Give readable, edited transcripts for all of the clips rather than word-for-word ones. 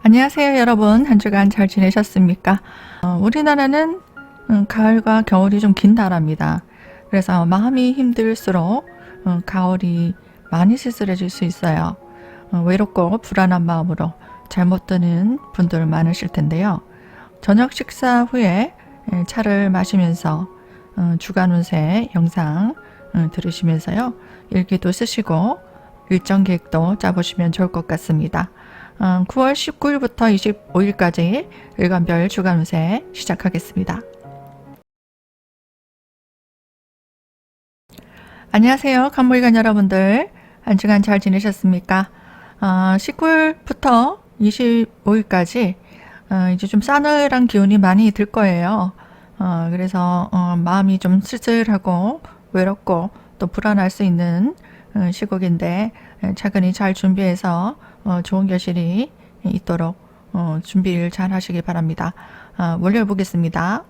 안녕하세요, 여러분. 한 주간 잘 지내셨습니까? 우리나라는 가을과 겨울이 좀 긴 나라입니다. 그래서 마음이 힘들수록 가을이 많이 쓸쓸해질 수 있어요. 외롭고 불안한 마음으로 잘못 드는 분들 많으실 텐데요. 저녁 식사 후에 차를 마시면서 주간 운세 영상 들으시면서요. 일기도 쓰시고 일정 계획도 짜보시면 좋을 것 같습니다. 9월 19일부터 25일까지 일간별 주간 운세 시작하겠습니다. 안녕하세요, 간물간 여러분들. 한 주간 잘 지내셨습니까? 19일부터 25일까지 이제 좀 싸늘한 기운이 많이 들 거예요. 그래서 마음이 좀 쓸쓸하고 외롭고 또 불안할 수 있는 시국인데 차근히 잘 준비해서 좋은 결실이 있도록 준비를 잘 하시기 바랍니다. 월요일 보겠습니다.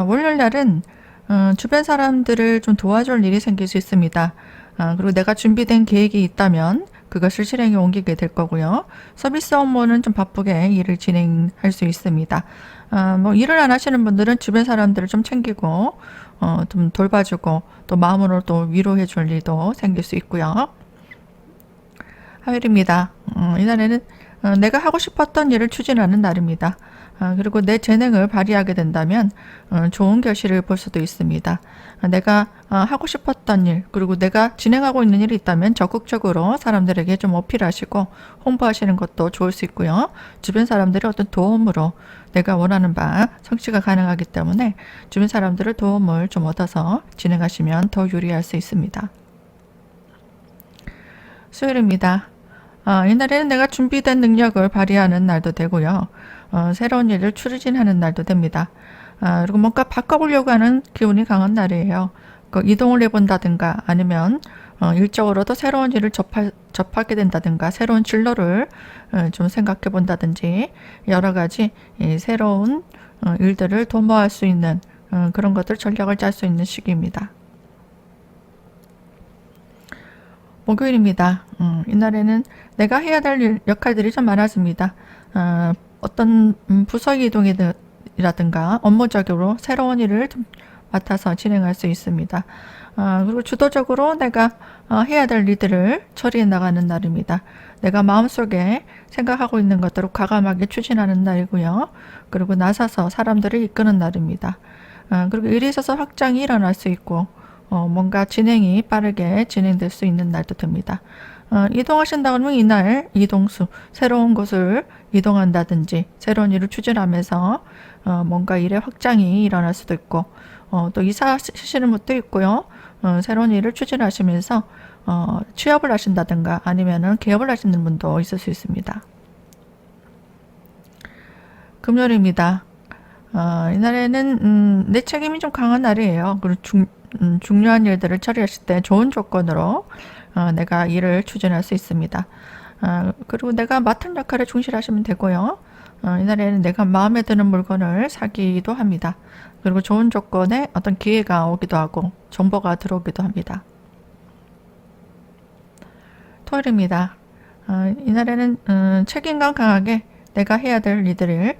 월요일 날은 주변 사람들을 좀 도와줄 일이 생길 수 있습니다. 그리고 내가 준비된 계획이 있다면 그것을 실행에 옮기게 될 거고요. 서비스 업무는 좀 바쁘게 일을 진행할 수 있습니다. 뭐 일을 안 하시는 분들은 주변 사람들을 좀 챙기고 좀 돌봐주고 또 마음으로 또 위로해 줄 일도 생길 수 있고요. 화요일입니다. 이날에는 내가 하고 싶었던 일을 추진하는 날입니다. 그리고 내 재능을 발휘하게 된다면 좋은 결실을 볼 수도 있습니다. 내가 하고 싶었던 일, 그리고 내가 진행하고 있는 일이 있다면 적극적으로 사람들에게 좀 어필하시고 홍보하시는 것도 좋을 수 있고요. 주변 사람들의 어떤 도움으로 내가 원하는 바 성취가 가능하기 때문에 주변 사람들의 도움을 좀 얻어서 진행하시면 더 유리할 수 있습니다. 수요일입니다. 이날에는 내가 준비된 능력을 발휘하는 날도 되고요. 새로운 일을 추진하는 날도 됩니다. 그리고 뭔가 바꿔보려고 하는 기운이 강한 날이에요. 이동을 해본다든가 아니면 일적으로도 새로운 일을 접하게 된다든가 새로운 진로를 좀 생각해 본다든지 여러 가지 새로운 일들을 도모할 수 있는 그런 것들 전략을 짤 수 있는 시기입니다. 목요일입니다. 이날에는 내가 해야 될 역할들이 좀 많아집니다. 어떤 부서 이동이라든가 업무적으로 새로운 일을 좀 맡아서 진행할 수 있습니다. 그리고 주도적으로 내가 해야 될 일들을 처리해 나가는 날입니다. 내가 마음속에 생각하고 있는 것들을 과감하게 추진하는 날이고요. 그리고 나서서 사람들을 이끄는 날입니다. 그리고 일에 있어서 확장이 일어날 수 있고 뭔가 진행이 빠르게 진행될 수 있는 날도 됩니다. 이동하신다 그러면 이날 이동수, 새로운 곳을 이동한다든지 새로운 일을 추진하면서 뭔가 일의 확장이 일어날 수도 있고 또 이사하시는 분도 있고요. 새로운 일을 추진하시면서 취업을 하신다든가 아니면은 개업을 하시는 분도 있을 수 있습니다. 금요일입니다. 이날에는 내 책임이 좀 강한 날이에요. 그리고 중요한 일들을 처리하실 때 좋은 조건으로 내가 일을 추진할 수 있습니다. 그리고 내가 맡은 역할에 충실하시면 되고요. 이날에는 내가 마음에 드는 물건을 사기도 합니다. 그리고 좋은 조건에 어떤 기회가 오기도 하고 정보가 들어오기도 합니다. 토요일입니다. 이날에는 책임감 강하게 내가 해야 될 일들을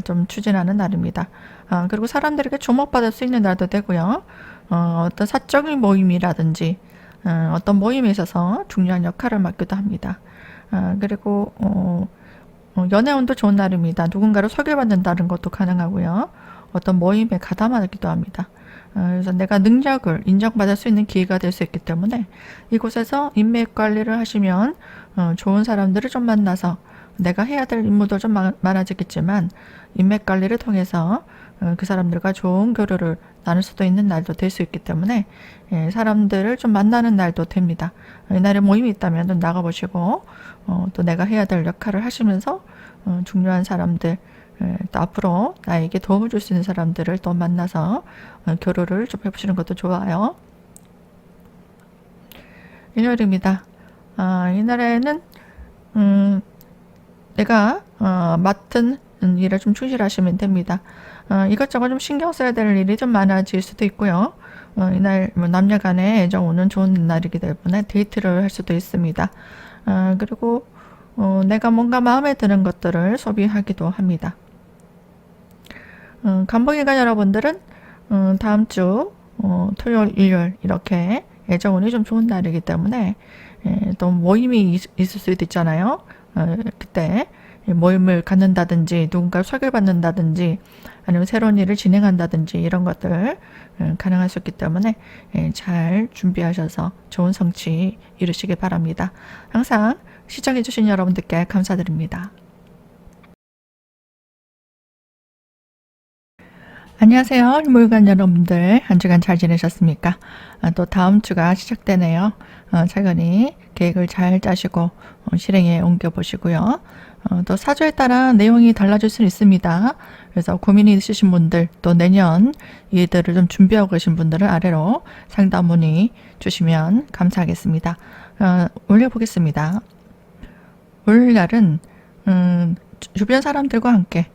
좀 추진하는 날입니다. 그리고 사람들에게 주목받을 수 있는 날도 되고요. 어떤 사적인 모임이라든지 어떤 모임에 있어서 중요한 역할을 맡기도 합니다. 그리고 연애운도 좋은 날입니다. 누군가를 소개받는다는 것도 가능하고요. 어떤 모임에 가담하기도 합니다. 그래서 내가 능력을 인정받을 수 있는 기회가 될 수 있기 때문에 이곳에서 인맥 관리를 하시면 좋은 사람들을 좀 만나서 내가 해야 될 임무도 좀 많아지겠지만 인맥 관리를 통해서 그 사람들과 좋은 교류를 나눌 수도 있는 날도 될 수 있기 때문에 사람들을 좀 만나는 날도 됩니다. 이날에 모임이 있다면 나가보시고 또 내가 해야 될 역할을 하시면서 중요한 사람들 또 앞으로 나에게 도움을 줄 수 있는 사람들을 또 만나서 교류를 좀 해보시는 것도 좋아요. 일요일입니다. 이날에는 내가 맡은 일을 좀 충실하시면 됩니다. 이것저것 좀 신경 써야 될 일이 좀 많아질 수도 있고요. 이날 뭐 남녀 간의 애정 오는 좋은 날이기 때문에 데이트를 할 수도 있습니다. 그리고 내가 뭔가 마음에 드는 것들을 소비하기도 합니다. 간부기관 여러분들은 다음 주 토요일, 일요일 이렇게 예정운이 좀 좋은 날이기 때문에 또 모임이 있을 수도 있잖아요. 그때 모임을 갖는다든지 누군가를 소개받는다든지 아니면 새로운 일을 진행한다든지 이런 것들 가능할 수 있기 때문에 잘 준비하셔서 좋은 성취 이루시기 바랍니다. 항상 시청해주신 여러분들께 감사드립니다. 안녕하세요. 일몰관 여러분들 한 주간 잘 지내셨습니까? 또 다음 주가 시작되네요. 차근히 계획을 잘 짜시고 실행에 옮겨보시고요. 또 사주에 따라 내용이 달라질 수 있습니다. 그래서 고민이 있으신 분들 또 내년 일들을 좀 준비하고 계신 분들은 아래로 상담 문의 주시면 감사하겠습니다. 올려보겠습니다. 오늘날은 주변 사람들과 함께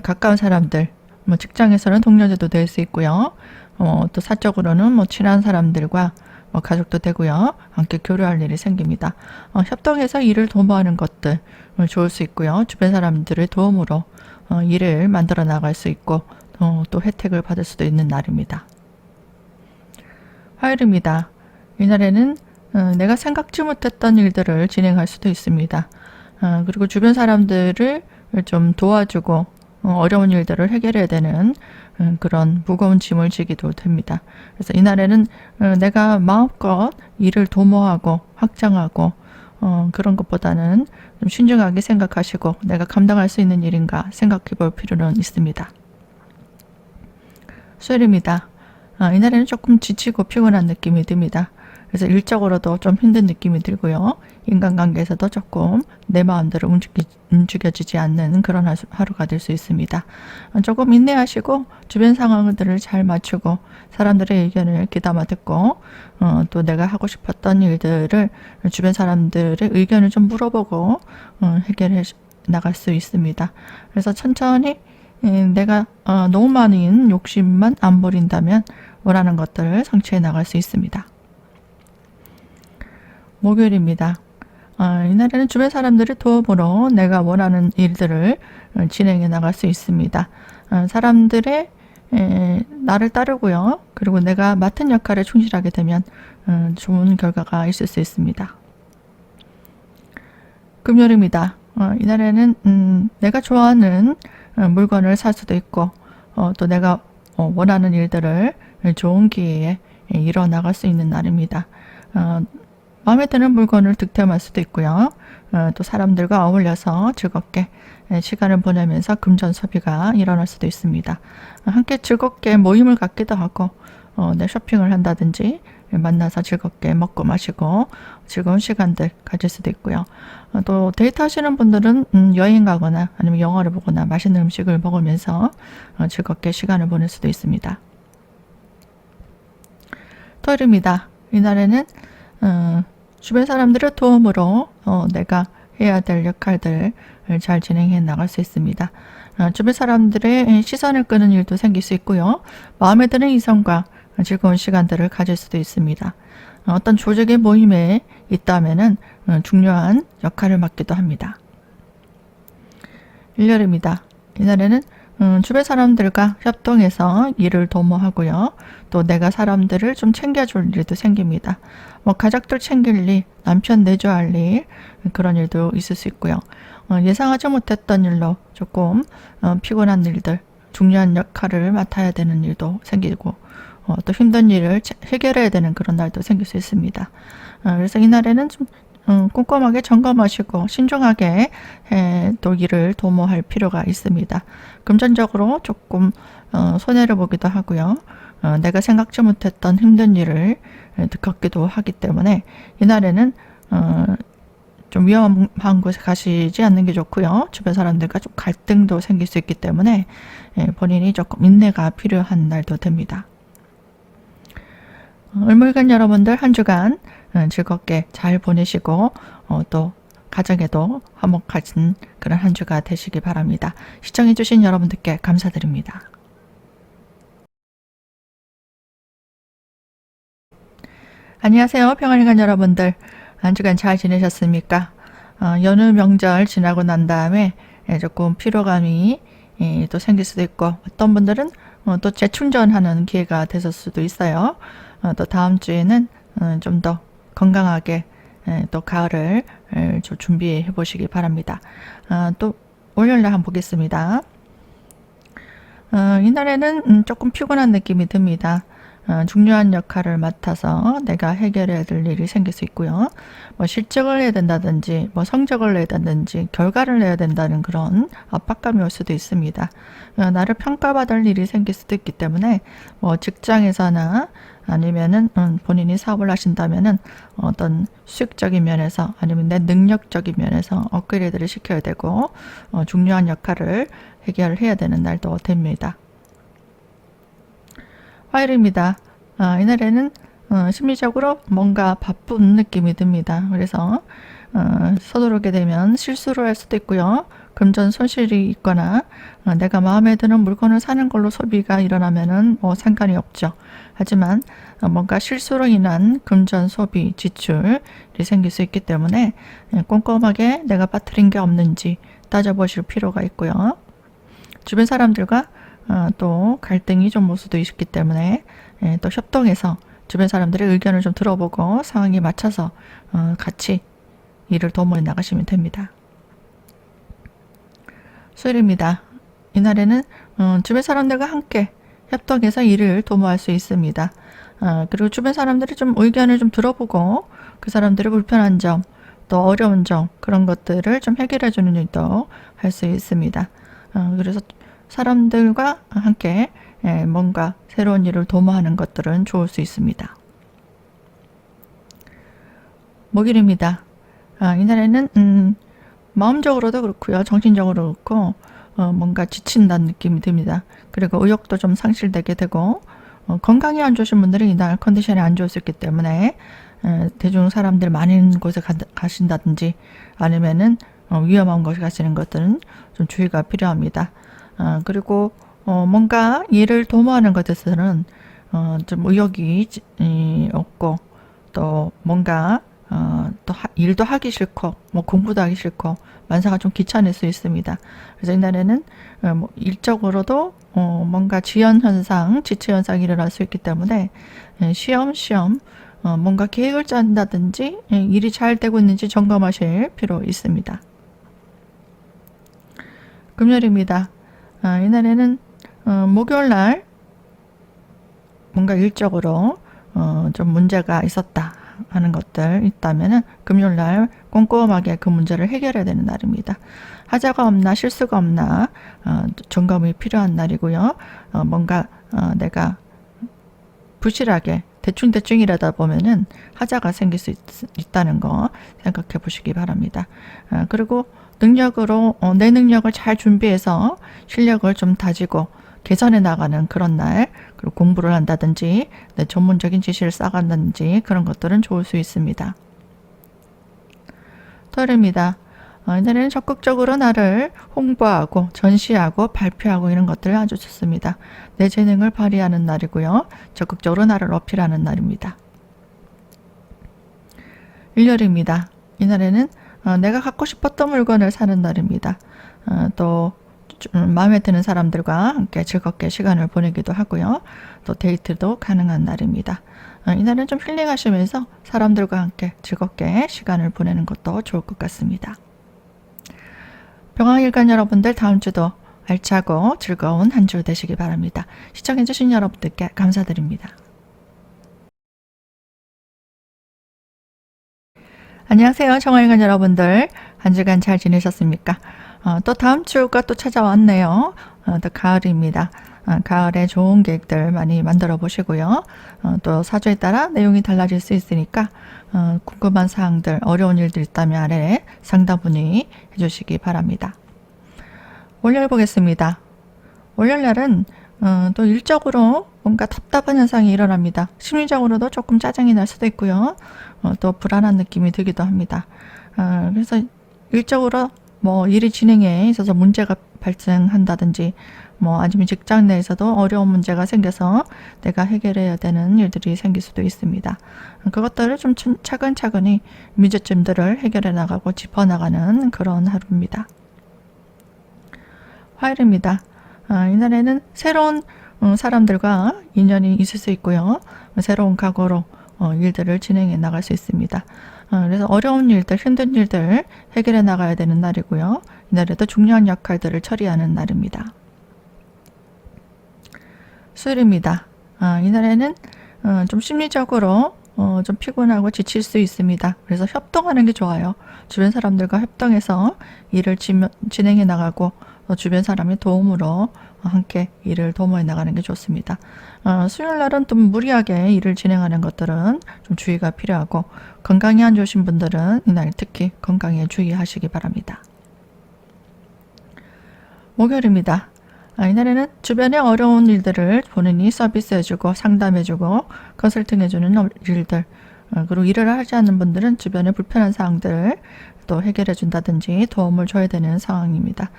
가까운 사람들 뭐 직장에서는 동료들도 될 수 있고요. 또 사적으로는 뭐 친한 사람들과 뭐 가족도 되고요. 함께 교류할 일이 생깁니다. 협동해서 일을 도모하는 것들 좋을 수 있고요. 주변 사람들의 도움으로 일을 만들어 나갈 수 있고 또 혜택을 받을 수도 있는 날입니다. 화요일입니다. 이날에는 내가 생각지 못했던 일들을 진행할 수도 있습니다. 그리고 주변 사람들을 좀 도와주고 어려운 일들을 해결해야 되는 그런 무거운 짐을 지기도 됩니다. 그래서 이날에는 내가 마음껏 일을 도모하고 확장하고 그런 것보다는 좀 신중하게 생각하시고 내가 감당할 수 있는 일인가 생각해 볼 필요는 있습니다. 수요일입니다. 이날에는 조금 지치고 피곤한 느낌이 듭니다. 그래서 일적으로도 좀 힘든 느낌이 들고요. 인간관계에서도 조금 내 마음대로 움직여지지 않는 그런 하루가 될 수 있습니다. 조금 인내하시고 주변 상황들을 잘 맞추고 사람들의 의견을 귀담아 듣고 또 내가 하고 싶었던 일들을 주변 사람들의 의견을 좀 물어보고 해결해 나갈 수 있습니다. 그래서 천천히 내가 너무 많은 욕심만 안 부린다면 원하는 것들을 성취해 나갈 수 있습니다. 목요일입니다. 이날에는 주변 사람들의 도움으로 내가 원하는 일들을 진행해 나갈 수 있습니다. 사람들의 나를 따르고요. 그리고 내가 맡은 역할에 충실하게 되면 좋은 결과가 있을 수 있습니다. 금요일입니다. 이날에는 내가 좋아하는 물건을 살 수도 있고 또 내가 원하는 일들을 좋은 기회에 이뤄 나갈 수 있는 날입니다. 마음에 드는 물건을 득템할 수도 있고요. 또 사람들과 어울려서 즐겁게 시간을 보내면서 금전 소비가 일어날 수도 있습니다. 함께 즐겁게 모임을 갖기도 하고 내 쇼핑을 한다든지 만나서 즐겁게 먹고 마시고 즐거운 시간들 가질 수도 있고요. 또 데이트 하시는 분들은 여행 가거나 아니면 영화를 보거나 맛있는 음식을 먹으면서 즐겁게 시간을 보낼 수도 있습니다. 토요일입니다. 이날에는 주변 사람들의 도움으로 내가 해야 될 역할들을 잘 진행해 나갈 수 있습니다. 주변 사람들의 시선을 끄는 일도 생길 수 있고요. 마음에 드는 이성과 즐거운 시간들을 가질 수도 있습니다. 어떤 조직의 모임에 있다면은 중요한 역할을 맡기도 합니다. 일요일입니다. 이날에는 주변 사람들과 협동해서 일을 도모하고요. 또 내가 사람들을 좀 챙겨줄 일도 생깁니다. 뭐 가족들 챙길 일, 남편 내조할 일, 그런 일도 있을 수 있고요. 예상하지 못했던 일로 조금 피곤한 일들, 중요한 역할을 맡아야 되는 일도 생기고 또 힘든 일을 해결해야 되는 그런 날도 생길 수 있습니다. 그래서 이날에는 좀 꼼꼼하게 점검하시고 신중하게 또 일을 도모할 필요가 있습니다. 금전적으로 조금 손해를 보기도 하고요. 내가 생각지 못했던 힘든 일을 겪기도 하기 때문에 이날에는 좀 위험한 곳에 가시지 않는 게 좋고요. 주변 사람들과 좀 갈등도 생길 수 있기 때문에 본인이 조금 인내가 필요한 날도 됩니다. 을물간 여러분들 한 주간 즐겁게 잘 보내시고 또 가정에도 화목하신 그런 한 주가 되시기 바랍니다. 시청해주신 여러분들께 감사드립니다. 안녕하세요. 평안일간 여러분들 한 주간 잘 지내셨습니까? 연휴 명절 지나고 난 다음에 조금 피로감이 또 생길 수도 있고, 어떤 분들은 또 재충전하는 기회가 됐을 수도 있어요. 또 다음 주에는 좀 더 건강하게 또 가을을 좀 준비해 보시기 바랍니다. 또 월요일날 한번 보겠습니다. 이날에는 조금 피곤한 느낌이 듭니다. 중요한 역할을 맡아서 내가 해결해야 될 일이 생길 수 있고요. 뭐 실적을 해야 된다든지, 뭐 성적을 내야 된다든지, 결과를 내야 된다는 그런 압박감이 올 수도 있습니다. 나를 평가받을 일이 생길 수도 있기 때문에, 뭐 직장에서나 아니면은 본인이 사업을 하신다면은 어떤 수익적인 면에서 아니면 내 능력적인 면에서 업그레이드를 시켜야 되고, 중요한 역할을 해결해야 되는 날도 됩니다. 화요일입니다. 이날에는 심리적으로 뭔가 바쁜 느낌이 듭니다. 그래서 서두르게 되면 실수를 할 수도 있고요. 금전 손실이 있거나 내가 마음에 드는 물건을 사는 걸로 소비가 일어나면은 뭐 상관이 없죠. 하지만 뭔가 실수로 인한 금전 소비 지출이 생길 수 있기 때문에 꼼꼼하게 내가 빠뜨린 게 없는지 따져보실 필요가 있고요. 주변 사람들과 또 갈등이 좀 올 수도 있기 때문에 또 협동해서 주변 사람들의 의견을 좀 들어보고 상황에 맞춰서 같이 일을 도모해 나가시면 됩니다. 수요일입니다. 이날에는 주변 사람들과 함께 협동해서 일을 도모할 수 있습니다. 그리고 주변 사람들이 좀 의견을 좀 들어보고 그 사람들의 불편한 점, 또 어려운 점, 그런 것들을 좀 해결해 주는 일도 할 수 있습니다. 그래서 사람들과 함께 뭔가 새로운 일을 도모하는 것들은 좋을 수 있습니다. 목요일입니다. 이날에는 마음적으로도 그렇고요. 정신적으로 그렇고 뭔가 지친다는 느낌이 듭니다. 그리고 의욕도 좀 상실되게 되고 건강이 안 좋으신 분들은 이날 컨디션이 안 좋을 수 있기 때문에 대중 사람들 많은 곳에 가신다든지 아니면은 위험한 곳에 가시는 것들은 좀 주의가 필요합니다. 그리고 뭔가 일을 도모하는 것에서는 좀 의욕이 없고 또 뭔가 또 일도 하기 싫고 뭐 공부도 하기 싫고 만사가 좀 귀찮을 수 있습니다. 그래서 이날에는 뭐 일적으로도 뭔가 지연 현상, 지체 현상이 일어날 수 있기 때문에 쉬엄쉬엄 뭔가 계획을 짠다든지 일이 잘 되고 있는지 점검하실 필요 있습니다. 금요일입니다. 이날에는 목요일날 뭔가 일적으로 좀 문제가 있었다 하는 것들 있다면은 금요일날 꼼꼼하게 그 문제를 해결해야 되는 날입니다. 하자가 없나 실수가 없나 점검이 필요한 날이고요. 뭔가 내가 부실하게 대충 일하다 보면은 하자가 생길 수 있다는 거 생각해 보시기 바랍니다. 그리고 능력으로 내 능력을 잘 준비해서 실력을 좀 다지고 개선해 나가는 그런 날, 그리고 공부를 한다든지 내 전문적인 지식을 쌓아간다든지 그런 것들은 좋을 수 있습니다. 토요일입니다. 이날에는 적극적으로 나를 홍보하고 전시하고 발표하고 이런 것들 아주 좋습니다. 내 재능을 발휘하는 날이고요. 적극적으로 나를 어필하는 날입니다. 일요일입니다. 이날에는 내가 갖고 싶었던 물건을 사는 날입니다. 또 마음에 드는 사람들과 함께 즐겁게 시간을 보내기도 하고요. 또 데이트도 가능한 날입니다. 이날은 좀 힐링하시면서 사람들과 함께 즐겁게 시간을 보내는 것도 좋을 것 같습니다. 병화일간 여러분들 다음 주도 알차고 즐거운 한 주 되시기 바랍니다. 시청해주신 여러분들께 감사드립니다. 안녕하세요. 정화일간 여러분들. 한 주간 잘 지내셨습니까? 또 다음 주가 또 찾아왔네요. 또 가을입니다. 가을에 좋은 계획들 많이 만들어 보시고요. 또 사주에 따라 내용이 달라질 수 있으니까 궁금한 사항들, 어려운 일들 있다면 아래에 상담 문의 해주시기 바랍니다. 월요일 보겠습니다. 월요일 날은 또 일적으로 뭔가 답답한 현상이 일어납니다. 심리적으로도 조금 짜증이 날 수도 있고요. 또 불안한 느낌이 들기도 합니다. 그래서 일적으로 뭐 일이 진행에 있어서 문제가 발생한다든지 아니면 직장 내에서도 어려운 문제가 생겨서 내가 해결해야 되는 일들이 생길 수도 있습니다. 그것들을 좀 차근차근히 문제점들을 해결해 나가고 짚어나가는 그런 하루입니다. 화요일입니다. 이날에는 새로운 사람들과 인연이 있을 수 있고요. 새로운 각오로 일들을 진행해 나갈 수 있습니다. 그래서 어려운 일들, 힘든 일들 해결해 나가야 되는 날이고요. 이날에도 중요한 역할들을 처리하는 날입니다. 수요일입니다. 이날에는 좀 심리적으로 좀 피곤하고 지칠 수 있습니다. 그래서 협동하는 게 좋아요. 주변 사람들과 협동해서 일을 진행해 나가고 주변 사람의 도움으로 함께 일을 도모해 나가는 게 좋습니다. 수요일 날은 좀 무리하게 일을 진행하는 것들은 좀 주의가 필요하고 건강이 안 좋으신 분들은 이날 특히 건강에 주의하시기 바랍니다. 목요일입니다. 이날에는 주변의 어려운 일들을 본인이 서비스해주고 상담해주고 컨설팅해주는 일들, 그리고 일을 하지 않는 분들은 주변의 불편한 사항들을 또 해결해준다든지 도움을 줘야 되는 상황입니다.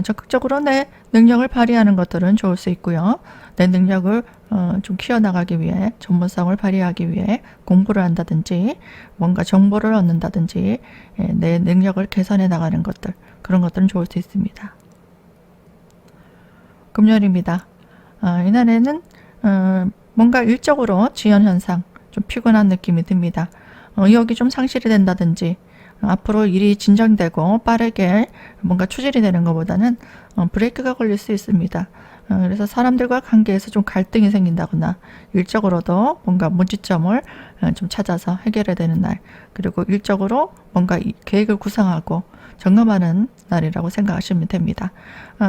적극적으로 내 능력을 발휘하는 것들은 좋을 수 있고요. 내 능력을 좀 키워나가기 위해 전문성을 발휘하기 위해 공부를 한다든지 뭔가 정보를 얻는다든지 내 능력을 개선해 나가는 것들, 그런 것들은 좋을 수 있습니다. 금요일입니다. 이날에는 뭔가 일적으로 지연 현상, 좀 피곤한 느낌이 듭니다. 의욕이 좀 상실이 된다든지 앞으로 일이 진정되고 빠르게 뭔가 추진이 되는 것보다는 브레이크가 걸릴 수 있습니다. 그래서 사람들과 관계에서 좀 갈등이 생긴다거나 일적으로도 뭔가 문제점을 좀 찾아서 해결해야 되는 날, 그리고 일적으로 뭔가 계획을 구상하고 점검하는 날이라고 생각하시면 됩니다.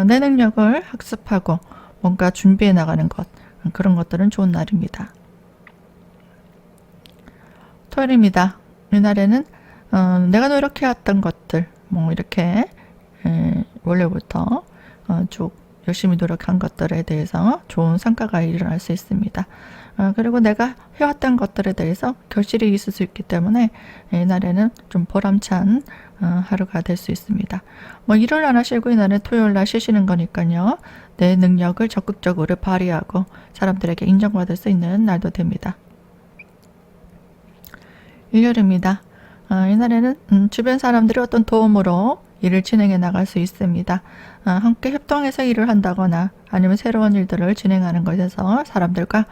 내 능력을 학습하고 뭔가 준비해 나가는 것, 그런 것들은 좋은 날입니다. 토요일입니다. 이날에는 내가 노력해왔던 것들, 이렇게 원래부터 쭉 열심히 노력한 것들에 대해서 좋은 성과가 일어날 수 있습니다. 그리고 내가 해왔던 것들에 대해서 결실이 있을 수 있기 때문에 이날에는 좀 보람찬 하루가 될 수 있습니다. 일을 안 하시고 이날은 토요일 날 쉬시는 거니까요. 내 능력을 적극적으로 발휘하고 사람들에게 인정받을 수 있는 날도 됩니다. 일요일입니다. 이날에는 주변 사람들이 어떤 도움으로 일을 진행해 나갈 수 있습니다. 함께 협동해서 일을 한다거나 아니면 새로운 일들을 진행하는 것에서 사람들과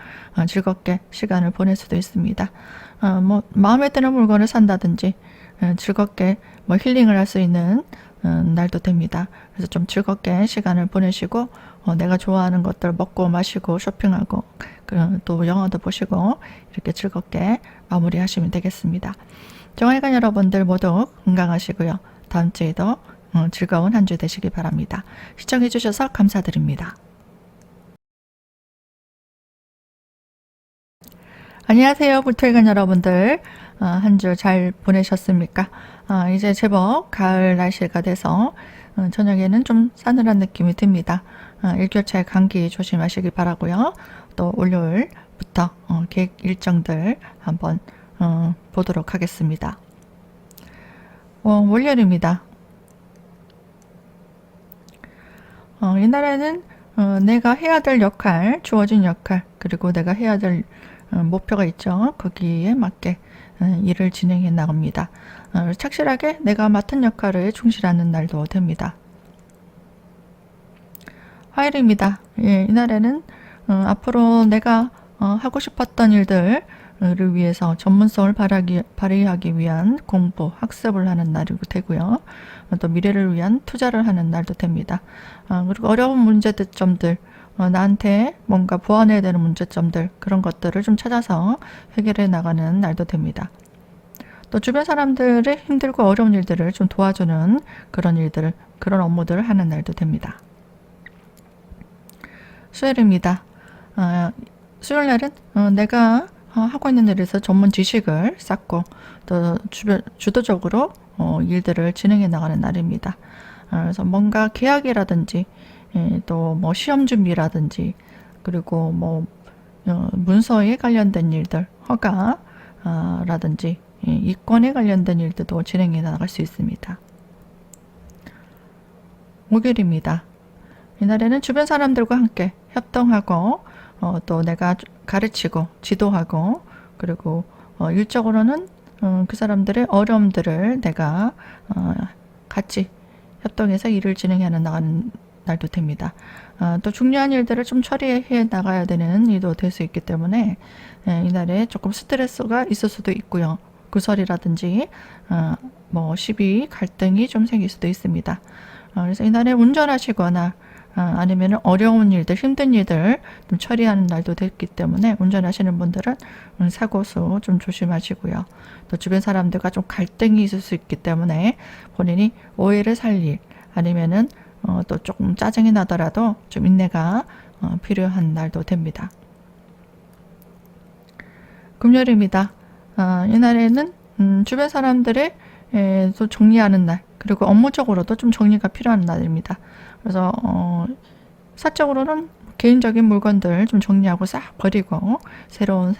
즐겁게 시간을 보낼 수도 있습니다. 마음에 드는 물건을 산다든지 즐겁게 힐링을 할 수 있는 날도 됩니다. 그래서 좀 즐겁게 시간을 보내시고 내가 좋아하는 것들 먹고 마시고 쇼핑하고 또 영화도 보시고 이렇게 즐겁게 마무리하시면 되겠습니다. 정화의관 여러분들 모두 건강하시고요. 다음 주에도 즐거운 한 주 되시기 바랍니다. 시청해 주셔서 감사드립니다. 안녕하세요. 불토의관 여러분들. 한 주 잘 보내셨습니까? 이제 제법 가을 날씨가 돼서 저녁에는 좀 싸늘한 느낌이 듭니다. 일교차에 감기 조심하시기 바라고요. 또 월요일부터 계획 일정들 한번 보도록 하겠습니다. 월요일입니다. 이날에는 내가 해야 될 역할, 주어진 역할, 그리고 내가 해야 될 목표가 있죠. 거기에 맞게 일을 진행해 나갑니다. 착실하게 내가 맡은 역할에 충실하는 날도 됩니다. 화요일입니다. 이날에는 앞으로 내가 하고 싶었던 일들을 위해서 전문성을 발휘하기 위한 공부, 학습을 하는 날이 되고요. 또 미래를 위한 투자를 하는 날도 됩니다. 그리고 어려운 문제점들, 나한테 뭔가 보완해야 되는 문제점들, 그런 것들을 좀 찾아서 해결해 나가는 날도 됩니다. 또 주변 사람들의 힘들고 어려운 일들을 좀 도와주는 그런 일들을, 그런 업무들을 하는 날도 됩니다. 수요일입니다. 수요일 날은 내가 하고 있는 일에서 전문 지식을 쌓고 또 주도적으로 일들을 진행해 나가는 날입니다. 그래서 뭔가 계약이라든지 또 시험 준비라든지 그리고 문서에 관련된 일들, 허가라든지 이권에 관련된 일들도 진행해 나갈 수 있습니다. 목요일입니다. 이날에는 주변 사람들과 함께 협동하고 또 내가 가르치고 지도하고 그리고 일적으로는 그 사람들의 어려움들을 내가 같이 협동해서 일을 진행해 나가는 날도 됩니다. 또 중요한 일들을 좀 처리해 나가야 되는 일도 될 수 있기 때문에 이날에 조금 스트레스가 있을 수도 있고요. 구설이라든지 뭐 시비, 갈등이 좀 생길 수도 있습니다. 그래서 이날에 운전하시거나 아니면 어려운 일들, 힘든 일들 좀 처리하는 날도 됐기 때문에 운전하시는 분들은 사고수 좀 조심하시고요. 또 주변 사람들과 좀 갈등이 있을 수 있기 때문에 본인이 오해를 살 일, 아니면은 또 조금 짜증이 나더라도 좀 인내가 필요한 날도 됩니다. 금요일입니다. 이날에는 주변 사람들의 또 정리하는 날, 그리고 업무적으로도 좀 정리가 필요한 날입니다. 그래서 사적으로는 개인적인 물건들 좀 정리하고 싹 버리고 새로운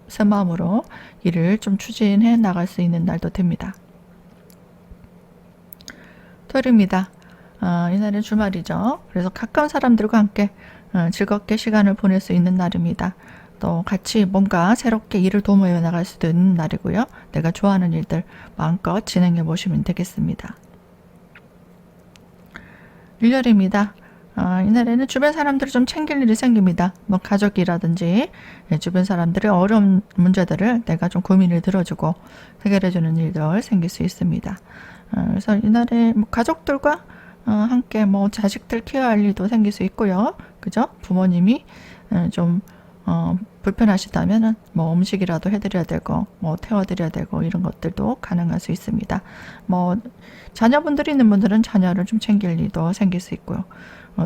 새 마음으로 일을 좀 추진해 나갈 수 있는 날도 됩니다. 토요일입니다. 이날은 주말이죠. 그래서 가까운 사람들과 함께 즐겁게 시간을 보낼 수 있는 날입니다. 또 같이 뭔가 새롭게 일을 도모해 나갈 수도 있는 날이고요. 내가 좋아하는 일들 마음껏 진행해 보시면 되겠습니다. 일요일입니다. 이날에는 주변 사람들을 좀 챙길 일이 생깁니다. 뭐 가족이라든지 주변 사람들의 어려운 문제들을 내가 좀 고민을 들어주고 해결해주는 일들 생길 수 있습니다. 그래서 이날에 뭐 가족들과 함께 뭐 자식들 케어할 일도 생길 수 있고요. 그죠? 부모님이 좀 불편하시다면은 뭐 음식이라도 해드려야 되고 뭐 태워드려야 되고 이런 것들도 가능할 수 있습니다. 뭐 자녀분들이 있는 분들은 자녀를 좀 챙길 일도 생길 수 있고요.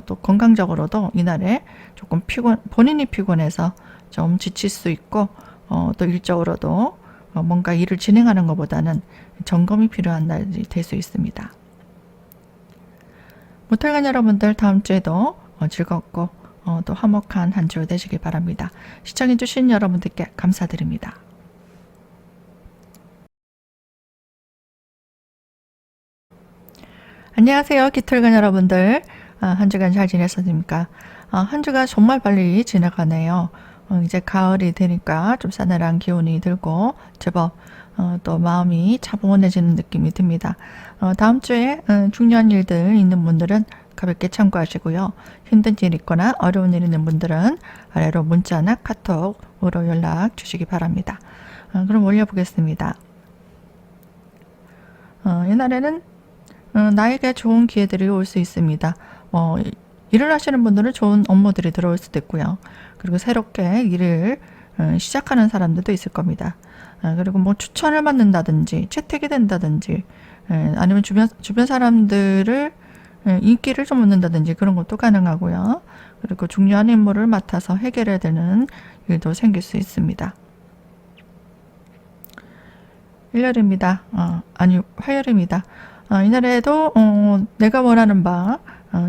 또 건강적으로도 이날에 조금 본인이 피곤해서 좀 지칠 수 있고 또 일적으로도 뭔가 일을 진행하는 것보다는 점검이 필요한 날이 될 수 있습니다. 모탈관 여러분들 다음 주에도 즐겁고 또 화목한 한 주 되시길 바랍니다. 시청해주신 여러분들께 감사드립니다. 안녕하세요. 깃털관 여러분들. 한 주간 잘 지내셨습니까? 한 주가 정말 빨리 지나가네요. 이제 가을이 되니까 좀 싸늘한 기온이 들고 제법 또 마음이 차분해지는 느낌이 듭니다. 다음 주에 중요한 일들 있는 분들은 가볍게 참고하시고요. 힘든 일 있거나 어려운 일 있는 분들은 아래로 문자나 카톡으로 연락 주시기 바랍니다. 그럼 올려보겠습니다. 이날에는 나에게 좋은 기회들이 올 수 있습니다. 일을 하시는 분들은 좋은 업무들이 들어올 수도 있고요. 그리고 새롭게 일을 시작하는 사람들도 있을 겁니다. 그리고 뭐 추천을 받는다든지 채택이 된다든지 아니면 주변 사람들을 인기를 좀 얻는다든지 그런 것도 가능하고요. 그리고 중요한 임무를 맡아서 해결해야 되는 일도 생길 수 있습니다. 일요일입니다. 화요일입니다. 이날에도 내가 원하는 바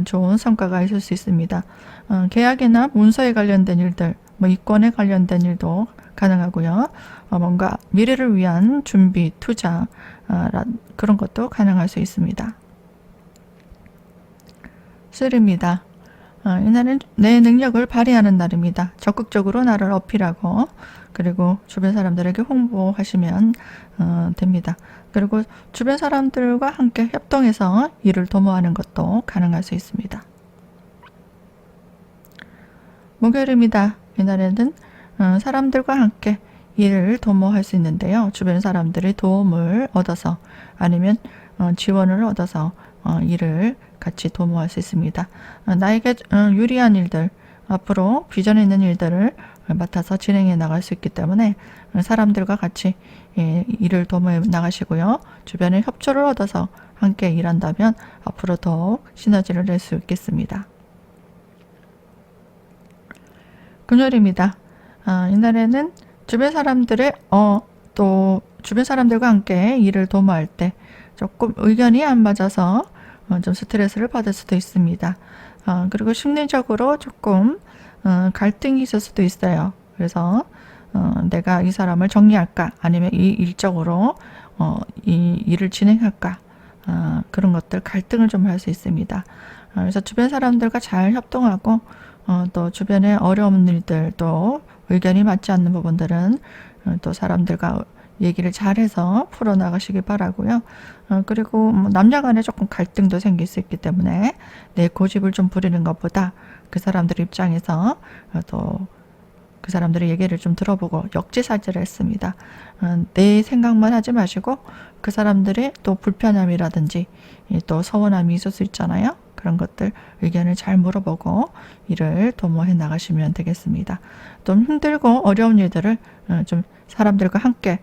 좋은 성과가 있을 수 있습니다. 계약이나 문서에 관련된 일들, 뭐 이권에 관련된 일도 가능하고요. 뭔가 미래를 위한 준비, 투자 그런 것도 가능할 수 있습니다. 수요일입니다. 이날은 내 능력을 발휘하는 날입니다. 적극적으로 나를 어필하고 그리고 주변 사람들에게 홍보하시면 됩니다. 그리고 주변 사람들과 함께 협동해서 일을 도모하는 것도 가능할 수 있습니다. 목요일입니다. 이날에는 사람들과 함께 일을 도모할 수 있는데요. 주변 사람들의 도움을 얻어서 아니면 지원을 얻어서 일을 같이 도모할 수 있습니다. 나에게 유리한 일들, 앞으로 비전에 있는 일들을 맡아서 진행해 나갈 수 있기 때문에 사람들과 같이 일을 도모해 나가시고요. 주변에 협조를 얻어서 함께 일한다면 앞으로 더욱 시너지를 낼 수 있겠습니다. 금요일입니다. 이날에는 주변 사람들과 함께 일을 도모할 때 조금 의견이 안 맞아서 좀 스트레스를 받을 수도 있습니다. 그리고 심리적으로 조금 갈등이 있을 수도 있어요. 그래서 내가 이 사람을 정리할까 아니면 이 일적으로 이 일을 진행할까 그런 것들 갈등을 좀 할 수 있습니다. 그래서 주변 사람들과 잘 협동하고 또 주변의 어려운 일들 또 의견이 맞지 않는 부분들은 또 사람들과 얘기를 잘해서 풀어나가시기 바라고요. 그리고 뭐 남녀 간에 조금 갈등도 생길 수 있기 때문에 내 고집을 좀 부리는 것보다 그 사람들 입장에서 또 그 사람들의 얘기를 좀 들어보고 역지사지를 했습니다. 내 생각만 하지 마시고 그 사람들의 또 불편함이라든지 또 서운함이 있을 수 있잖아요. 그런 것들 의견을 잘 물어보고 일을 도모해 나가시면 되겠습니다. 좀 힘들고 어려운 일들을 좀 사람들과 함께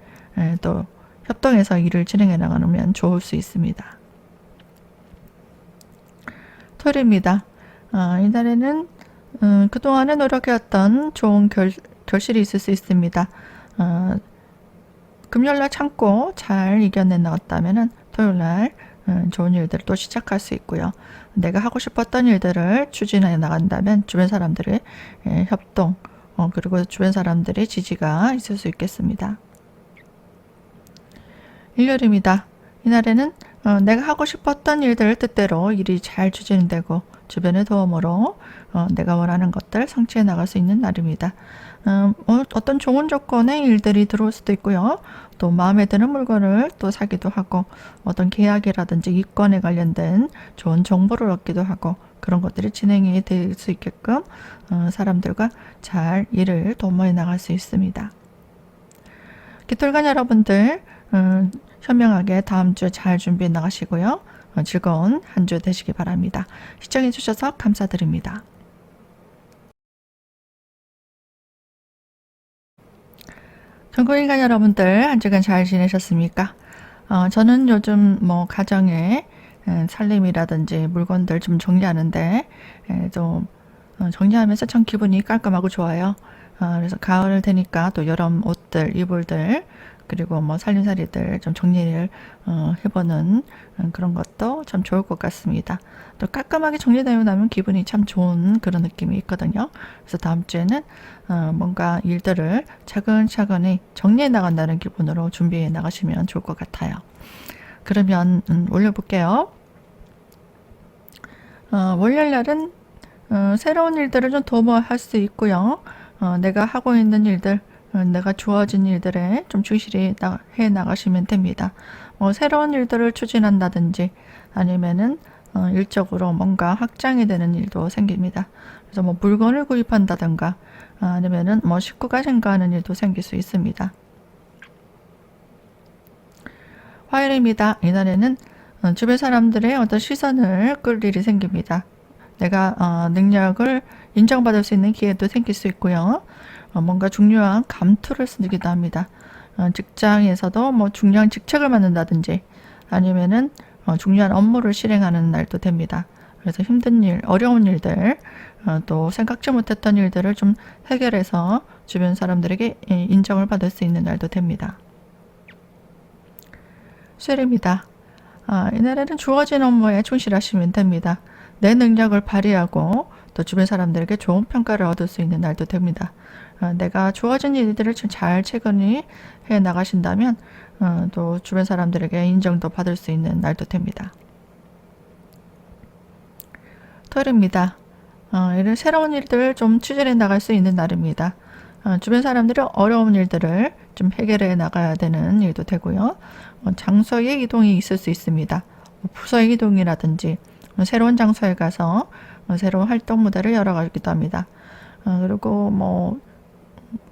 또 협동해서 일을 진행해 나가면 좋을 수 있습니다. 토요일입니다. 이날에는 그동안에 노력해왔던 좋은 결실이 있을 수 있습니다. 금요일날 참고 잘 이겨내 나갔다면 토요일날 좋은 일들을 또 시작할 수 있고요. 내가 하고 싶었던 일들을 추진해 나간다면 주변 사람들의 협동 그리고 주변 사람들의 지지가 있을 수 있겠습니다. 일요일입니다. 이날에는 내가 하고 싶었던 일들 뜻대로 일이 잘 추진되고 주변의 도움으로 내가 원하는 것들 성취해 나갈 수 있는 날입니다. 어떤 좋은 조건의 일들이 들어올 수도 있고요. 또 마음에 드는 물건을 또 사기도 하고 어떤 계약이라든지 이권에 관련된 좋은 정보를 얻기도 하고 그런 것들이 진행이 될 수 있게끔 사람들과 잘 일을 도모해 나갈 수 있습니다. 기톨간 여러분들 현명하게 다음 주 잘 준비해 나가시고요. 즐거운 한 주 되시기 바랍니다. 시청해 주셔서 감사드립니다. 전국인간 여러분들 한 주간 잘 지내셨습니까? 저는 요즘 뭐 가정에 살림이라든지 물건들 좀 정리하는데 좀 정리하면서 참 기분이 깔끔하고 좋아요. 그래서 가을 되니까 또 여름 옷들, 이불들 그리고 뭐 살림살이들 좀 정리를 해보는 그런 것도 참 좋을 것 같습니다. 또 깔끔하게 정리되고 나면 기분이 참 좋은 그런 느낌이 있거든요. 그래서 다음 주에는 뭔가 일들을 차근차근히 정리해 나간다는 기분으로 준비해 나가시면 좋을 것 같아요. 그러면 올려볼게요. 월요일날은 새로운 일들을 좀 도모할 수 있고요. 내가 하고 있는 일들 내가 좋아진 일들에 좀 충실히 해 나가시면 됩니다. 새로운 일들을 추진한다든지 아니면은 일적으로 뭔가 확장이 되는 일도 생깁니다. 그래서 뭐 물건을 구입한다든가 아니면은 뭐 식구가 증가하는 일도 생길 수 있습니다. 화요일입니다. 이날에는 주변 사람들의 어떤 시선을 끌 일이 생깁니다. 내가 능력을 인정받을 수 있는 기회도 생길 수 있고요. 뭔가 중요한 감투를 쓰기도 합니다. 직장에서도 뭐 중요한 직책을 맡는다든지 아니면은 중요한 업무를 실행하는 날도 됩니다. 그래서 힘든 일, 어려운 일들, 또 생각지 못했던 일들을 좀 해결해서 주변 사람들에게 인정을 받을 수 있는 날도 됩니다. 수요일입니다. 이날에는 주어진 업무에 충실하시면 됩니다. 내 능력을 발휘하고 또 주변 사람들에게 좋은 평가를 얻을 수 있는 날도 됩니다. 내가 주어진 일들을 잘 체크해 나가신다면 또 주변 사람들에게 인정도 받을 수 있는 날도 됩니다. 토요일입니다. 이런 새로운 일들을 좀 추진해 나갈 수 있는 날입니다. 주변 사람들이 어려운 일들을 좀 해결해 나가야 되는 일도 되고요. 장소의 이동이 있을 수 있습니다. 부서의 이동이라든지 새로운 장소에 가서 새로운 활동 무대를 열어가기도 합니다. 그리고 뭐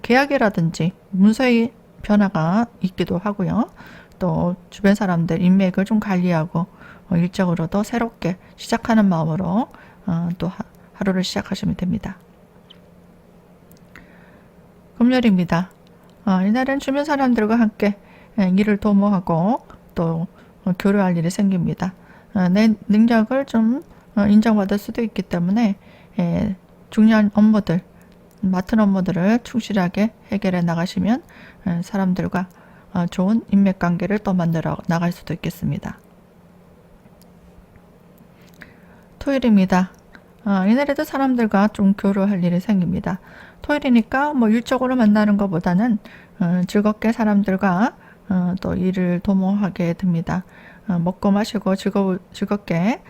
계약이라든지 문서의 변화가 있기도 하고요. 또 주변 사람들 인맥을 좀 관리하고 일적으로도 새롭게 시작하는 마음으로 또 하루를 시작하시면 됩니다. 금요일입니다. 이날은 주변 사람들과 함께 일을 도모하고 또 교류할 일이 생깁니다. 내 능력을 좀 인정받을 수도 있기 때문에 중요한 업무들, 맡은 업무들을 충실하게 해결해 나가시면 사람들과 좋은 인맥관계를 또 만들어 나갈 수도 있겠습니다. 토요일입니다. 이날에도 사람들과 좀 교류할 일이 생깁니다. 토요일이니까 뭐 일적으로 만나는 것보다는 즐겁게 사람들과 또 일을 도모하게 됩니다. 먹고 마시고 즐겁게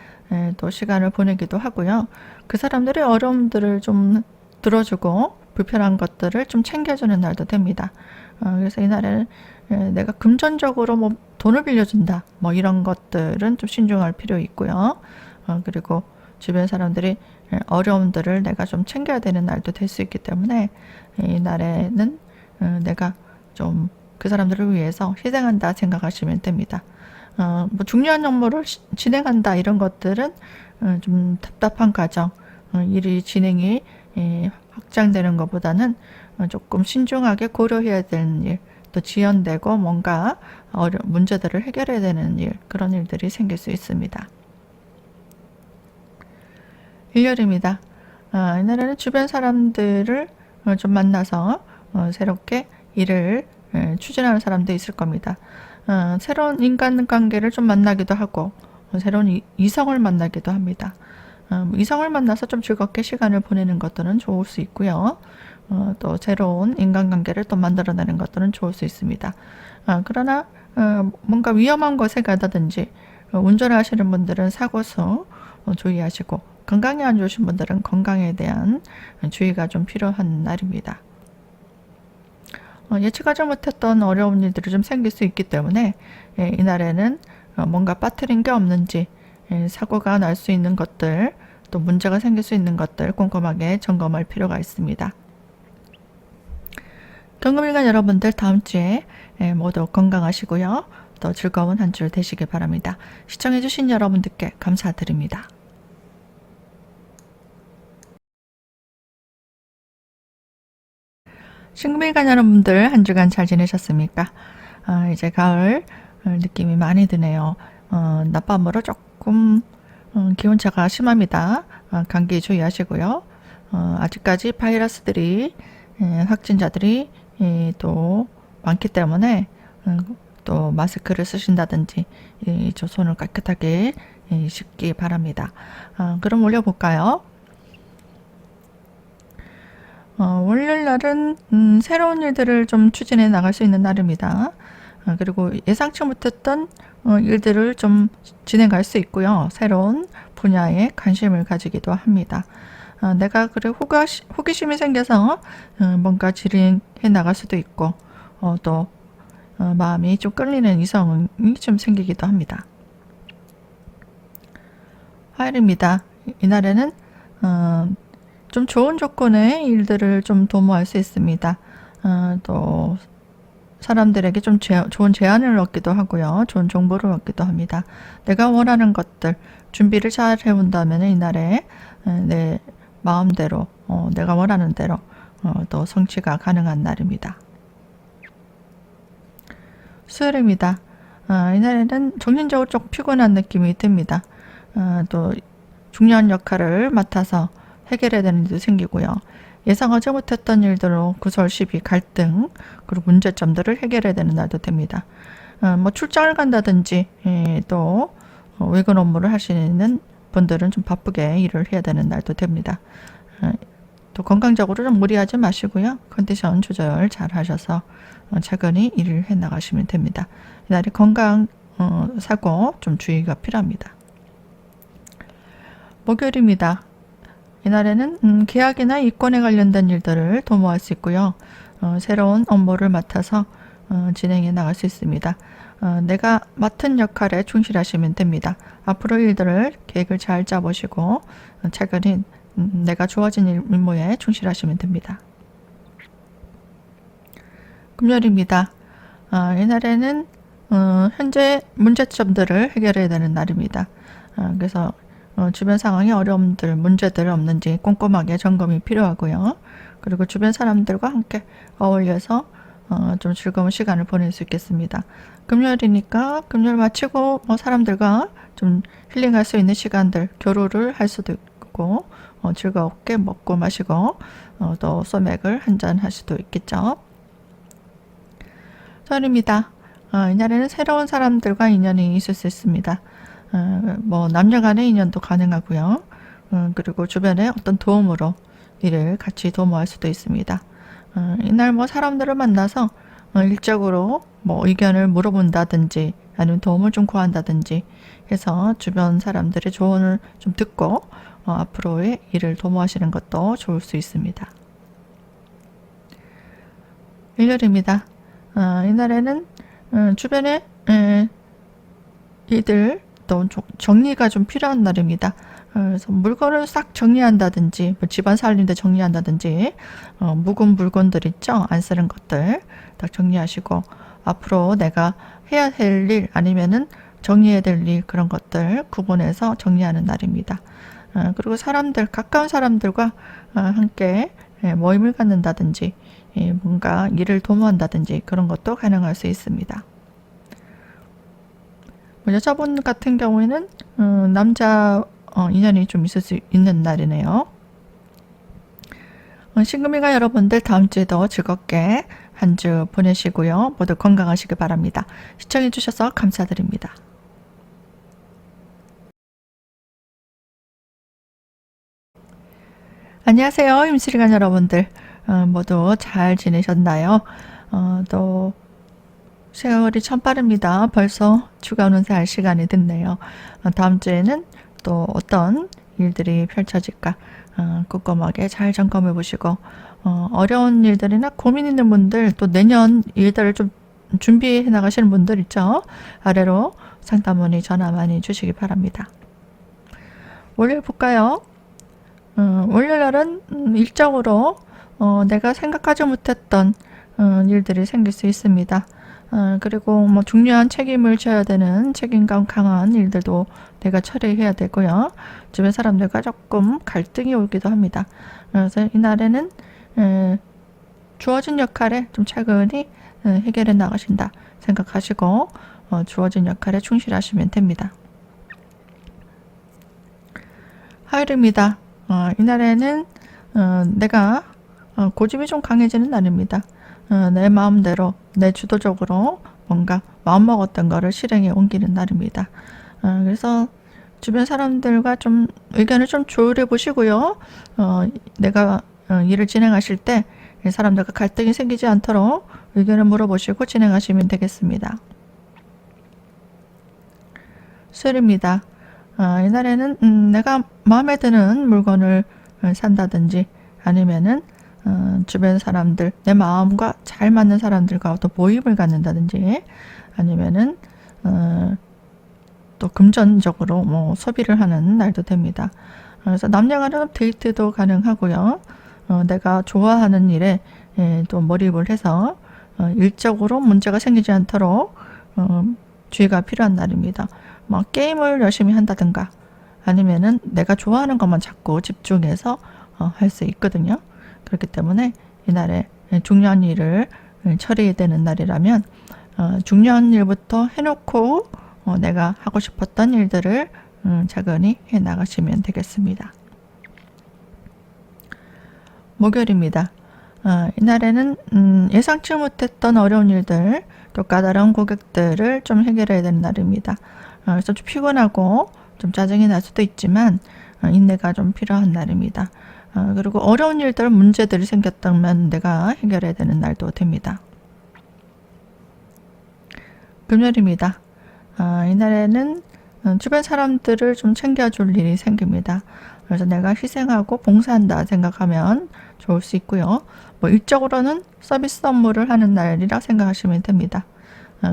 또 시간을 보내기도 하고요. 그 사람들의 어려움들을 좀 들어주고 불편한 것들을 좀 챙겨주는 날도 됩니다. 그래서 이날에는 내가 금전적으로 뭐 돈을 빌려준다 뭐 이런 것들은 좀 신중할 필요 있고요. 그리고 주변 사람들이 어려움들을 내가 좀 챙겨야 되는 날도 될 수 있기 때문에 이 날에는 내가 좀 그 사람들을 위해서 희생한다 생각하시면 됩니다. 뭐 중요한 업무를 진행한다 이런 것들은 좀 답답한 과정, 일이 진행이 확장되는 것보다는 조금 신중하게 고려해야 되는 일, 또 지연되고 뭔가 문제들을 해결해야 되는 일, 그런 일들이 생길 수 있습니다. 일요일입니다. 이날에는 주변 사람들을 좀 만나서 새롭게 일을 추진하는 사람도 있을 겁니다. 새로운 인간관계를 좀 만나기도 하고 새로운 이성을 만나기도 합니다. 이성을 만나서 좀 즐겁게 시간을 보내는 것들은 좋을 수 있고요. 또 새로운 인간관계를 또 만들어내는 것들은 좋을 수 있습니다. 그러나 뭔가 위험한 곳에 가다든지 운전을 하시는 분들은 사고수 주의하시고 건강이 안 좋으신 분들은 건강에 대한 주의가 좀 필요한 날입니다. 예측하지 못했던 어려운 일들이 좀 생길 수 있기 때문에 이날에는 뭔가 빠뜨린 게 없는지 사고가 날 수 있는 것들 또 문제가 생길 수 있는 것들 꼼꼼하게 점검할 필요가 있습니다. 경금일간 여러분들 다음 주에 모두 건강하시고요. 또 즐거운 한 주 되시길 바랍니다. 시청해주신 여러분들께 감사드립니다. 신금일간 여러분들 한 주간 잘 지내셨습니까? 이제 가을 느낌이 많이 드네요. 낮밤으로 조금 기온차가 심합니다. 감기 주의하시고요. 아직까지 바이러스들이 확진자들이 또 많기 때문에 또 마스크를 쓰신다든지 저 손을 깨끗하게 씻기 바랍니다. 그럼 올려볼까요? 월요일 날은 새로운 일들을 좀 추진해 나갈 수 있는 날입니다. 그리고 예상치 못했던 일들을 좀 진행할 수 있고요. 새로운 분야에 관심을 가지기도 합니다. 내가 그래 호기심이 생겨서 뭔가 진행해 나갈 수도 있고 또 마음이 좀 끌리는 이성이 좀 생기기도 합니다. 화요일입니다. 이날에는 좀 좋은 조건의 일들을 좀 도모할 수 있습니다. 또 사람들에게 좀 좋은 제안을 얻기도 하고요. 좋은 정보를 얻기도 합니다. 내가 원하는 것들 준비를 잘 해온다면 이날에 내 마음대로 내가 원하는 대로 또 성취가 가능한 날입니다. 수요일입니다. 이날에는 정신적으로 좀 피곤한 느낌이 듭니다. 또 중요한 역할을 맡아서 해결해야 되는 일도 생기고요. 예상하지 못했던 일들로 구설, 시비, 갈등, 그리고 문제점들을 해결해야 되는 날도 됩니다. 뭐 출장을 간다든지 또 외근 업무를 하시는 분들은 좀 바쁘게 일을 해야 되는 날도 됩니다. 또 건강적으로 좀 무리하지 마시고요. 컨디션 조절 잘 하셔서 차근히 일을 해 나가시면 됩니다. 이날이 건강 사고 좀 주의가 필요합니다. 목요일입니다. 이날에는 계약이나 이권에 관련된 일들을 도모할 수 있고요. 새로운 업무를 맡아서 진행해 나갈 수 있습니다. 내가 맡은 역할에 충실하시면 됩니다. 앞으로 일들을 계획을 잘 짜보시고 차근히 내가 주어진 임무에 충실하시면 됩니다. 금요일입니다. 이날에는 현재 문제점들을 해결해야 되는 날입니다. 그래서 주변 상황에 어려움들, 문제들 없는지 꼼꼼하게 점검이 필요하고요. 그리고 주변 사람들과 함께 어울려서 좀 즐거운 시간을 보낼 수 있겠습니다. 금요일이니까 금요일 마치고 사람들과 좀 힐링할 수 있는 시간들, 교류를 할 수도 있고 즐겁게 먹고 마시고 또 소맥을 한잔 할 수도 있겠죠. 설입니다. 이날에는 새로운 사람들과 인연이 있을 수 있습니다. 뭐 남녀 간의 인연도 가능하고요. 그리고 주변에 어떤 도움으로 일을 같이 도모할 수도 있습니다. 이날 뭐 사람들을 만나서 일적으로 뭐 의견을 물어본다든지 아니면 도움을 좀 구한다든지 해서 주변 사람들의 조언을 좀 듣고 앞으로의 일을 도모하시는 것도 좋을 수 있습니다. 일요일입니다. 이날에는 주변에 이들 또 정리가 좀 필요한 날입니다. 그래서 물건을 싹 정리한다든지 뭐 집안 살림도 정리한다든지 묵은 물건들 있죠, 안 쓰는 것들 딱 정리하시고 앞으로 내가 해야 할 일 아니면은 정리해야 될 일 그런 것들 구분해서 정리하는 날입니다. 그리고 가까운 사람들과 함께 모임을 갖는다든지 뭔가 일을 도모한다든지 그런 것도 가능할 수 있습니다. 여자분 같은 경우에는 남자 인연이 좀 있을 수 있는 날이네요. 신금이가 여러분들 다음 주에도 즐겁게 한 주 보내시고요. 모두 건강하시길 바랍니다. 시청해 주셔서 감사드립니다. 안녕하세요. 임수리관 여러분들. 모두 잘 지내셨나요? 또 세월이 참 빠릅니다. 벌써 휴가 오는 새 알 시간이 됐네요. 다음 주에는 또 어떤 일들이 펼쳐질까 꼼꼼하게 잘 점검해 보시고 어려운 일들이나 고민 있는 분들 또 내년 일들을 좀 준비해 나가시는 분들 있죠. 아래로 상담문의 전화 많이 주시기 바랍니다. 월요일 볼까요? 월요일날은 일적으로 내가 생각하지 못했던 일들이 생길 수 있습니다. 그리고 뭐 중요한 책임을 져야 되는 책임감 강한 일들도 내가 처리해야 되고요. 주변 사람들과 조금 갈등이 오기도 합니다. 그래서 이날에는 주어진 역할에 좀 차근히 해결해 나가신다 생각하시고 주어진 역할에 충실하시면 됩니다. 화요일입니다. 이날에는 내가 고집이 좀 강해지는 날입니다. 내 마음대로 내 주도적으로 뭔가 마음먹었던 거를 실행에 옮기는 날입니다. 그래서 주변 사람들과 좀 의견을 좀 조율해 보시고요. 내가 일을 진행하실 때 사람들과 갈등이 생기지 않도록 의견을 물어보시고 진행하시면 되겠습니다. 수요일입니다. 이날에는 내가 마음에 드는 물건을 산다든지 아니면은 주변 사람들, 내 마음과 잘 맞는 사람들과 또 모임을 갖는다든지 아니면은 또 금전적으로 뭐 소비를 하는 날도 됩니다. 그래서 남녀간의 데이트도 가능하고요. 내가 좋아하는 일에 또 몰입을 해서 일적으로 문제가 생기지 않도록 주의가 필요한 날입니다. 뭐 게임을 열심히 한다든가 아니면은 내가 좋아하는 것만 자꾸 집중해서 할 수 있거든요. 그렇기 때문에 이날에 중요한 일을 처리해야 되는 날이라면 중요한 일부터 해놓고 내가 하고 싶었던 일들을 차근히 해 나가시면 되겠습니다. 목요일입니다. 이날에는 예상치 못했던 어려운 일들 또 까다로운 고객들을 좀 해결해야 되는 날입니다. 그래서 좀 피곤하고 좀 짜증이 날 수도 있지만 인내가 좀 필요한 날입니다. 그리고 어려운 일들, 문제들이 생겼다면 내가 해결해야 되는 날도 됩니다. 금요일입니다. 이날에는 주변 사람들을 좀 챙겨줄 일이 생깁니다. 그래서 내가 희생하고 봉사한다 생각하면 좋을 수 있고요. 뭐 일적으로는 서비스 업무를 하는 날이라 생각하시면 됩니다.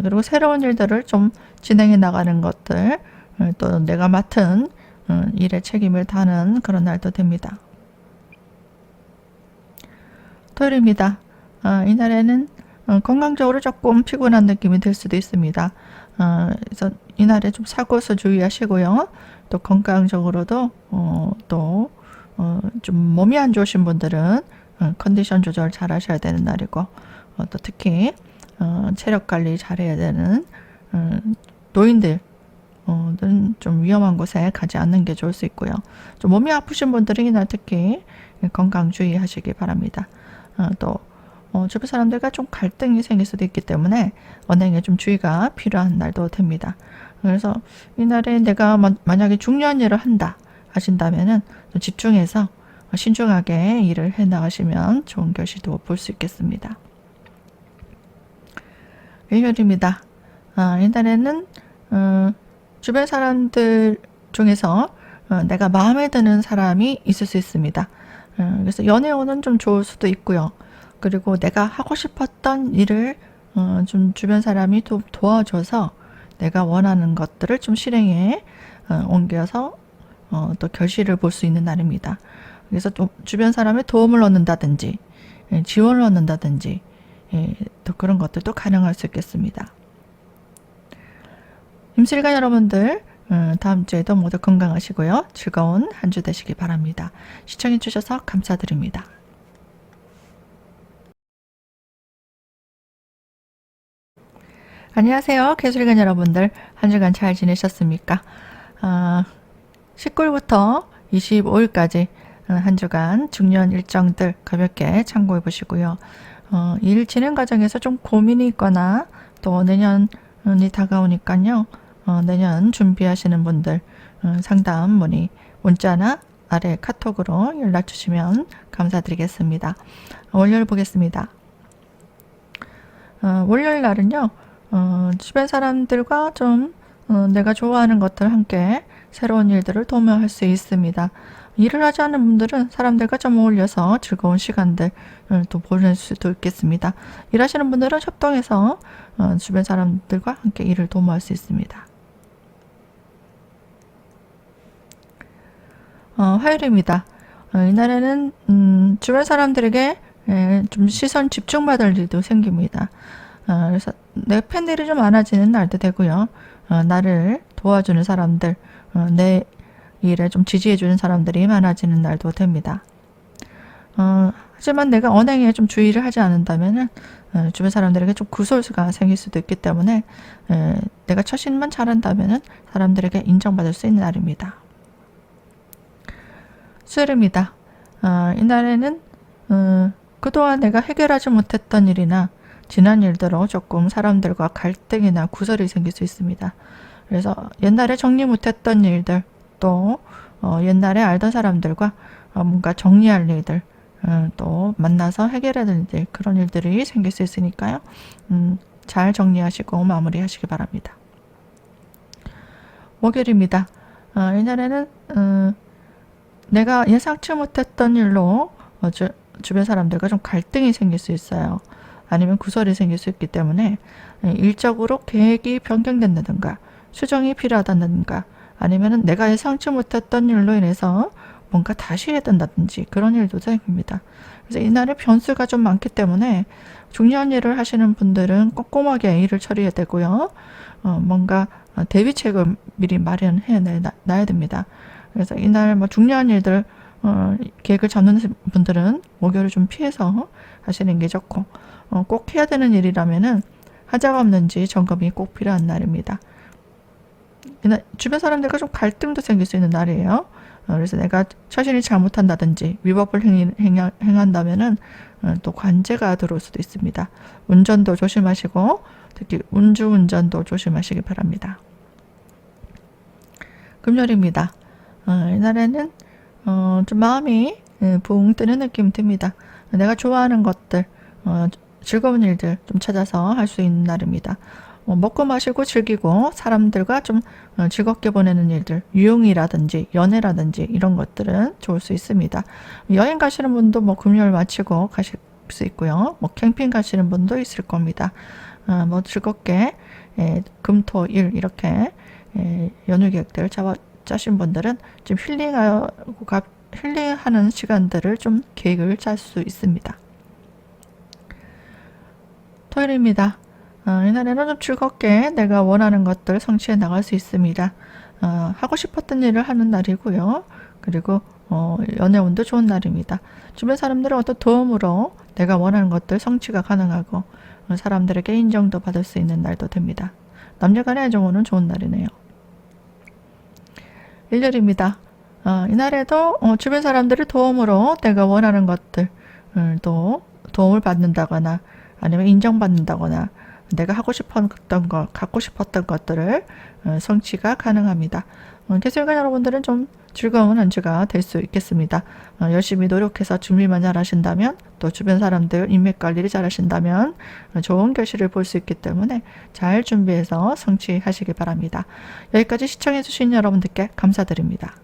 그리고 새로운 일들을 좀 진행해 나가는 것들, 또 내가 맡은 일의 책임을 다하는 그런 날도 됩니다. 토요일입니다. 이날에는 건강적으로 조금 피곤한 느낌이 들 수도 있습니다. 그래서 이날에 좀 사고서 주의하시고요. 또 건강적으로도 또 좀 몸이 안 좋으신 분들은 컨디션 조절 잘 하셔야 되는 날이고 또 특히 체력 관리 잘 해야 되는 노인들 좀 위험한 곳에 가지 않는 게 좋을 수 있고요. 좀 몸이 아프신 분들은 이날 특히 건강 주의하시기 바랍니다. 또 주변 사람들과 좀 갈등이 생길 수도 있기 때문에 언행에 좀 주의가 필요한 날도 됩니다. 그래서 이날에 내가 만약에 중요한 일을 한다 하신다면은 좀 집중해서 신중하게 일을 해 나가시면 좋은 결실도 볼 수 있겠습니다. 일요일입니다. 이날에는 주변 사람들 중에서 내가 마음에 드는 사람이 있을 수 있습니다. 그래서 연애운은 좀 좋을 수도 있고요. 그리고 내가 하고 싶었던 일을 좀 주변 사람이 도와줘서 내가 원하는 것들을 좀 실행에 옮겨서 또 결실을 볼 수 있는 날입니다. 그래서 좀 주변 사람의 도움을 얻는다든지 지원을 얻는다든지 또 그런 것들도 가능할 수 있겠습니다. 임술관 여러분들 다음 주에도 모두 건강하시고요. 즐거운 한 주 되시기 바랍니다. 시청해 주셔서 감사드립니다. 안녕하세요. 개술관 여러분들 한 주간 잘 지내셨습니까? 19일부터 25일까지 한 주간 중요한 일정들 가볍게 참고해 보시고요. 일 진행 과정에서 좀 고민이 있거나 또 내년이 다가오니까요. 내년 준비하시는 분들 상담 문의 문자나 아래 카톡으로 연락 주시면 감사드리겠습니다. 월요일 보겠습니다. 월요일 날은요. 주변 사람들과 좀 내가 좋아하는 것들 함께 새로운 일들을 도모할 수 있습니다. 일을 하지 않는 분들은 사람들과 좀 어울려서 즐거운 시간들 또 보낼 수도 있겠습니다. 일하시는 분들은 협동해서 주변 사람들과 함께 일을 도모할 수 있습니다. 화요일입니다. 이날에는 주변 사람들에게 좀 시선 집중받을 일도 생깁니다. 그래서 내 팬들이 좀 많아지는 날도 되고요. 나를 도와주는 사람들, 내 일에 좀 지지해주는 사람들이 많아지는 날도 됩니다. 하지만 내가 언행에 좀 주의를 하지 않는다면은 주변 사람들에게 좀 구설수가 생길 수도 있기 때문에 내가 처신만 잘한다면은 사람들에게 인정받을 수 있는 날입니다. 수요일입니다. 이날에는 그동안 내가 해결하지 못했던 일이나 지난 일대로 조금 사람들과 갈등이나 구설이 생길 수 있습니다. 그래서 옛날에 정리 못했던 일들 또 옛날에 알던 사람들과 뭔가 정리할 일들 또 만나서 해결해야 될 일들 그런 일들이 생길 수 있으니까요. 잘 정리하시고 마무리하시기 바랍니다. 목요일입니다. 이날에는 내가 예상치 못했던 일로 주변 사람들과 좀 갈등이 생길 수 있어요. 아니면 구설이 생길 수 있기 때문에 일적으로 계획이 변경된다든가 수정이 필요하다든가 아니면 내가 예상치 못했던 일로 인해서 뭔가 다시 해야 된다든지 그런 일도 생깁니다. 그래서 이날에 변수가 좀 많기 때문에 중요한 일을 하시는 분들은 꼼꼼하게 일을 처리해야 되고요. 뭔가 대비책을 미리 마련해 놔야 됩니다. 그래서 이날 뭐 중요한 일들 계획을 잡는 분들은 목요일을 좀 피해서 하시는 게 좋고 꼭 해야 되는 일이라면은 하자가 없는지 점검이 꼭 필요한 날입니다. 이날 주변 사람들과 좀 갈등도 생길 수 있는 날이에요. 그래서 내가 처신이 잘못한다든지 위법을 행한다면은 또 관제가 들어올 수도 있습니다. 운전도 조심하시고 특히 음주운전도 조심하시기 바랍니다. 금요일입니다. 이날에는 좀 마음이 붕 뜨는 느낌 듭니다. 내가 좋아하는 것들, 즐거운 일들 좀 찾아서 할 수 있는 날입니다. 먹고 마시고 즐기고 사람들과 좀 즐겁게 보내는 일들, 유흥이라든지 연애라든지 이런 것들은 좋을 수 있습니다. 여행 가시는 분도 뭐 금요일 마치고 가실 수 있고요. 뭐 캠핑 가시는 분도 있을 겁니다. 뭐 즐겁게 금토일 이렇게 연휴 계획들 짜신 분들은 좀 힐링하는 시간들을 좀 계획을 짤 수 있습니다. 토요일입니다. 이날에는 좀 즐겁게 내가 원하는 것들 성취해 나갈 수 있습니다. 하고 싶었던 일을 하는 날이고요. 그리고 연애운도 좋은 날입니다. 주변 사람들의 어떤 도움으로 내가 원하는 것들 성취가 가능하고 사람들에게 인정도 받을 수 있는 날도 됩니다. 남녀간의 애정운은 좋은 날이네요. 일요일입니다. 이날에도 주변 사람들의 도움으로 내가 원하는 것들 또 도움을 받는다거나 아니면 인정받는다거나 내가 하고 싶었던 것, 갖고 싶었던 것들을 성취가 가능합니다. 개수일간 여러분들은 좀 즐거운 한 주가 될 수 있겠습니다. 열심히 노력해서 준비만 잘 하신다면, 또 주변 사람들 인맥 관리를 잘 하신다면 좋은 결실을 볼 수 있기 때문에 잘 준비해서 성취하시기 바랍니다. 여기까지 시청해 주신 여러분들께 감사드립니다.